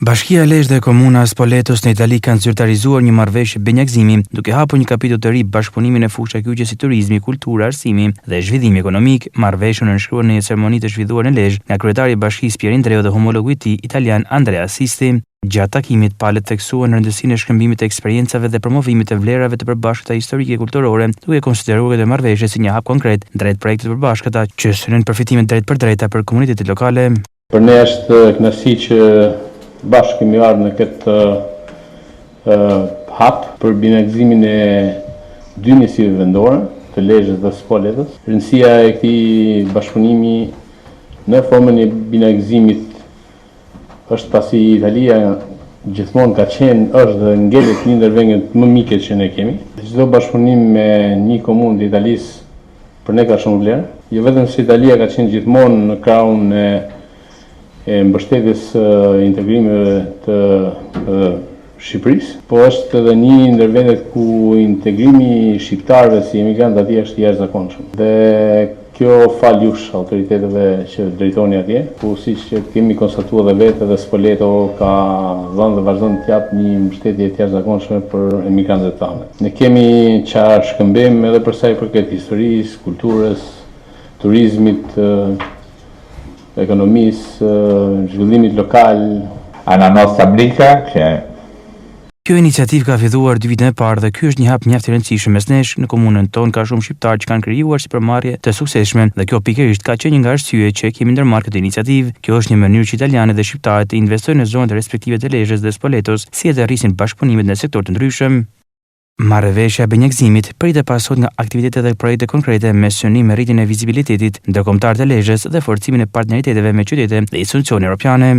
Bashkia e Lezhë dhe Komuna Spoletos në Itali kanë zyrtarizuar një marrëveshje benjagëzimi, duke hapur një kapitull të ri bashkëpunimin në fusha kyçe si turizmi, kultura, arsimi dhe zhvillimi ekonomik. Marrëveshjen nënshkruan në një ceremoni të zhvilluar në Lezhë nga kryetari i bashkisë Pier Indreu dhe homologu i tij italian Andrea Sisti. Gjatë takimit, palët theksuan rëndësinë e shkëmbimit të eksperiencave dhe promovimit të vlerave të përbashkëta historike e kulturore, duke konsideruar këtë marrëveshje si një hap konkret drejt projekte të përbashkëta që synon përfitimin drejt për drejta për komunitetet lokale. Për ne është kënaqësi që bashkë kemi ardhur në këtë hap për binagëzimin e dy njësive vendore, të Lezhës dhe Spoletos. Rëndësia e këtij bashkëpunimi në formën e binagëzimit është pasi Italia gjithmonë ka qenë, është dhe ngelet një ndër vendet më mike që ne kemi. Çdo bashkëpunim me një komunë të Italisë për ne ka shumë vlerë. Jo vetëm se Italia ka qenë gjithmonë në krahun e mbështetjes integrimeve të Shqipërisë, po është edhe një ndër vendet ku integrimi shqiptarëve si emigrantë atje është i jashtëzakonshëm. Dhe kjo fal jush autoriteteve që drejtoni atje, ku siç kemi konstatuar edhe vetë edhe Spoleto ka dhënë dhe vazhdon të jap një mbështetje të jashtëzakonshme për emigrantët tanë. Ne kemi çfarë shkëmbim edhe për sa i përket historisë, kulturës, turizmit, ekonomisë, zhvillimit lokal. Alla nostra briga che Kjo iniciativë ka filluar 2 vite më parë dhe ky është një hap mjaft i rëndësishëm mes nesh. Në komunën tonë ka shumë shqiptarë që kanë krijuar sipërmarrje të suksesshme dhe kjo pikërisht ka qenë një nga arsyet që kemi ndërmarrë këtë iniciativë. Kjo është një mënyrë që italianët dhe shqiptarët të investojnë në zonat respektive të Lezhës dhe Spoletos, si edhe rrisin bashkëpunimet në sektor të ndryshëm. Marrëveshja e benjagëzimit pritet pasojë nga aktivitete dhe projekte konkrete me synim rritjen e vizibilitetit ndërkombëtar të Lezhës dhe forcimin e partneriteteve me qytete dhe institucione europiane.